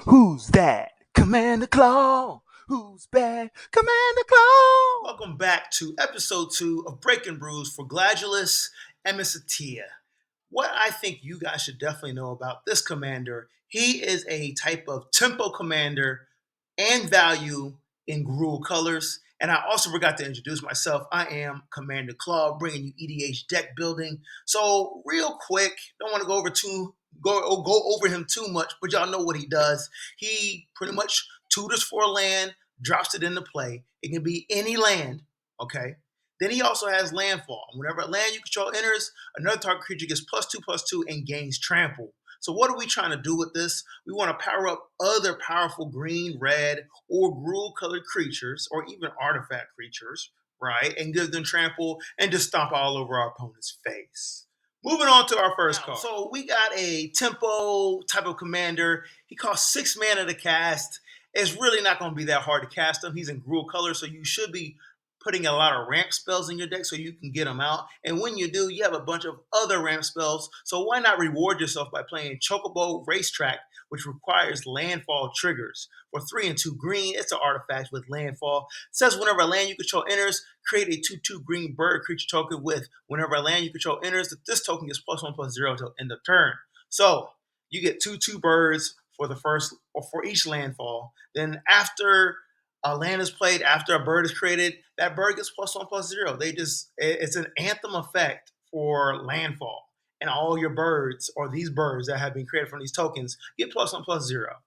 Who's that? Commander Claw. Who's bad? Commander Claw. Welcome back to episode 2 of Breaking Brews for Gladiolus Amicitia. What I think you guys should definitely know about this commander, he is a type of tempo commander and value in Gruul colors. And I also forgot to introduce myself. I am Commander Claw, bringing you EDH deck building. So real quick, don't want to go over him too much, but y'all know what he does. He pretty much tutors for a land, drops it into play. It can be any land, okay? Then he also has Landfall. Whenever a land you control enters, another target creature gets +2/+2 and gains trample. So what are we trying to do with this? We want to power up other powerful green, red, or Gruul colored creatures, or even artifact creatures, right? And give them trample and just stomp all over our opponent's face. Moving on to our first card. So we got a tempo type of commander. He costs 6 mana to cast. It's really not going to be that hard to cast him. He's in Gruul color, so you should be putting a lot of ramp spells in your deck so you can get them out. And when you do, you have a bunch of other ramp spells. So why not reward yourself by playing Chocobo Racetrack, which requires landfall triggers. For 3 and 2 green, it's an artifact with landfall. It says whenever a land you control enters, create a 2/2 green bird creature token with whenever a land you control enters, this token gets +1/+0 until end of turn. So you get 2/2 birds for the first or for each landfall. Then after a land is played, after a bird is created, that bird gets +1/+0. It's an anthem effect for landfall. And all your birds, or these birds that have been created from these tokens, get +1/+0.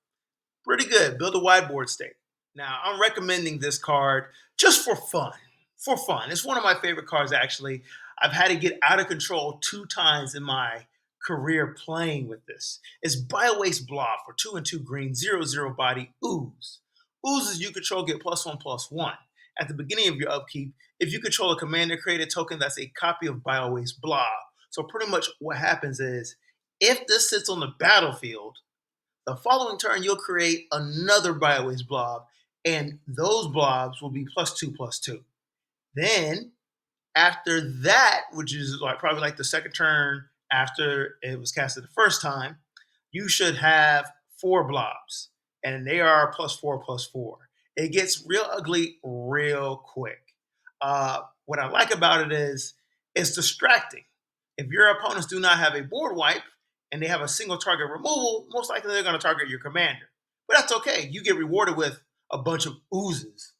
Pretty good. Build a whiteboard state. Now, I'm recommending this card just for fun. For fun. It's one of my favorite cards, actually. I've had to get out of control 2 times in my career playing with this. It's Bio-Waste Blob for 2 and 2 green, 0/0 body, Ooze. Oozes you control get +1/+1. At the beginning of your upkeep, if you control a commander created token that's a copy of Bio-Waste Blob. So pretty much what happens is, if this sits on the battlefield, the following turn you'll create another Bio-Waste Blob, and those blobs will be +2/+2. Then after that, which is like probably like the second turn after it was casted the first time, you should have 4 blobs, and they are +4/+4. It gets real ugly real quick. What I like about it is it's distracting. If your opponents do not have a board wipe and they have a single target removal, most likely they're going to target your commander. But that's okay. You get rewarded with a bunch of oozes.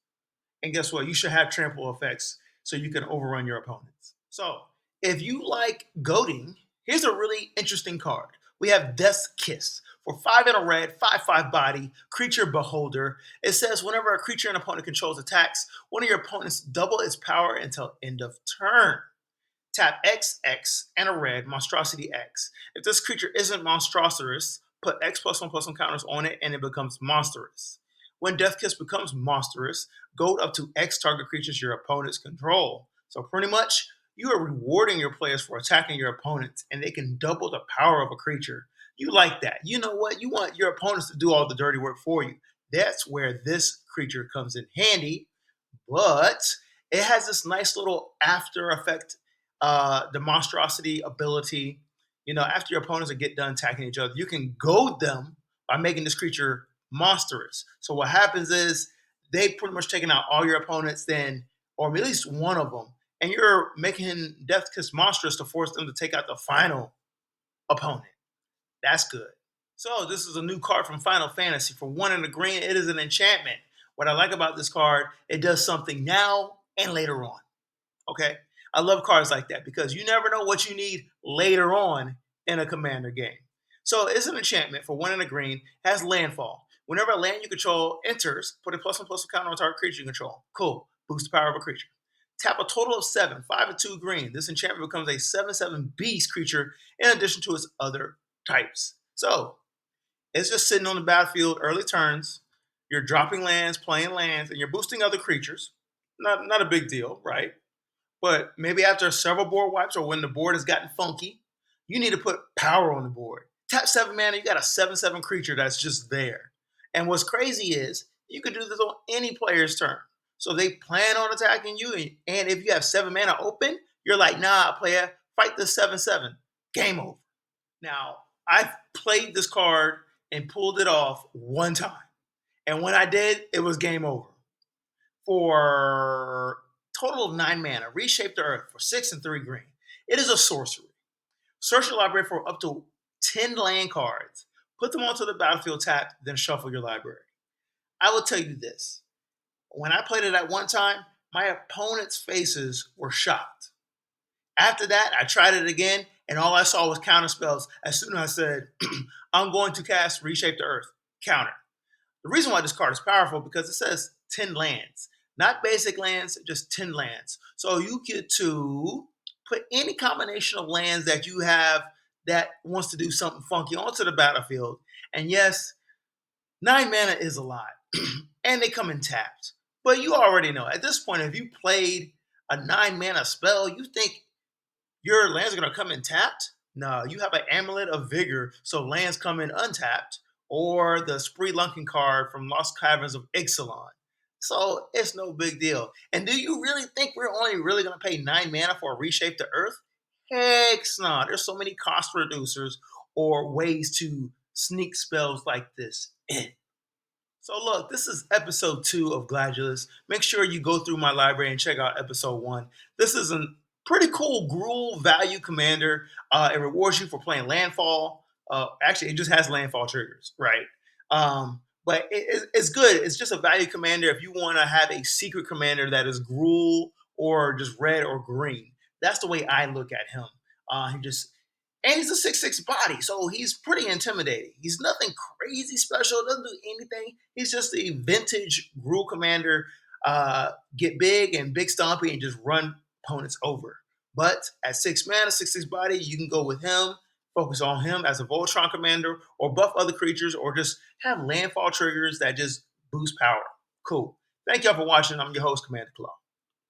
And guess what? You should have trample effects so you can overrun your opponents. So, if you like goading, here's a really interesting card. We have Death's Kiss. For 5 and a red, 5/5 body, creature beholder. It says whenever a creature an opponent controls attacks, one of your opponents double its power until end of turn. Tap XX and a red, Monstrosity X. If this creature isn't monstrous, put X +1/+1 counters on it and it becomes monstrous. When Death Kiss becomes monstrous, gold up to X target creatures your opponents control. So pretty much, you are rewarding your players for attacking your opponents, and they can double the power of a creature. You like that. You know what? You want your opponents to do all the dirty work for you. That's where this creature comes in handy, but it has this nice little after effect, the monstrosity ability. You know, after your opponents get done attacking each other, you can goad them by making this creature monstrous. So what happens is they pretty much taking out all your opponents, then, or at least one of them, and you're making Death Kiss monstrous to force them to take out the final opponent. That's good. So this is a new card from Final Fantasy. For 1 and a green, it is an enchantment. What I like about this card, it does something now and later on. Okay? I love cards like that because you never know what you need later on in a commander game. So it's an enchantment for 1 and a green, has landfall. Whenever a land you control enters, put a +1/+1 counter on target creature you control. Cool. Boost the power of a creature. Tap a total of 7, 5 and 2 green. This enchantment becomes a 7/7 beast creature in addition to its other types. So it's just sitting on the battlefield early turns. You're dropping lands, playing lands, and you're boosting other creatures. Not a big deal, right? But maybe after several board wipes or when the board has gotten funky, you need to put power on the board. Tap 7 mana, you got a 7/7 creature that's just there. And what's crazy is you can do this on any player's turn. So they plan on attacking you, and if you have 7 mana open, you're like, nah, player, fight this 7/7. Game over. Now, I've played this card and pulled it off one time. And when I did, it was game over. For total of 9 mana, reshape the earth for 6 and 3 green. It is a sorcery. Search your library for up to 10 land cards. Put them onto the battlefield tapped, then shuffle your library. I will tell you this. When I played it at one time, my opponent's faces were shocked. After that, I tried it again, and all I saw was counter spells as soon as I said, I'm going to cast Reshape the Earth. Counter. The reason why this card is powerful because it says 10 lands. Not basic lands, just 10 lands. So you get to put any combination of lands that you have that wants to do something funky onto the battlefield. And yes, 9 mana is a lot. And they come in tapped. But you already know, at this point, if you played a 9 mana spell, you think your lands are going to come in tapped? No, you have an Amulet of Vigor, so lands come in untapped, or the Spree Lunkin card from Lost Caverns of Ixalan. So it's no big deal. And do you really think we're only really going to pay 9 mana for a Reshape the Earth? Heck no. There's so many cost reducers or ways to sneak spells like this in. So look, this is episode 2 of Gladiolus. Make sure you go through my library and check out episode 1. This is a pretty cool Gruul value commander. It rewards you for playing Landfall. Actually, it just has Landfall triggers, right? But it's good. It's just a value commander if you want to have a secret commander that is Gruul or just red or green. That's the way I look at him. He just and he's a 6'6" body, so he's pretty intimidating. He's nothing crazy special, doesn't do anything. He's just a vintage Gruul commander. Get big and big stompy and just run opponents over. But at 6 mana, 6'6" body, you can go with him, focus on him as a Voltron commander, or buff other creatures, or just have landfall triggers that just boost power. Cool. Thank y'all for watching. I'm your host, Commander Claw.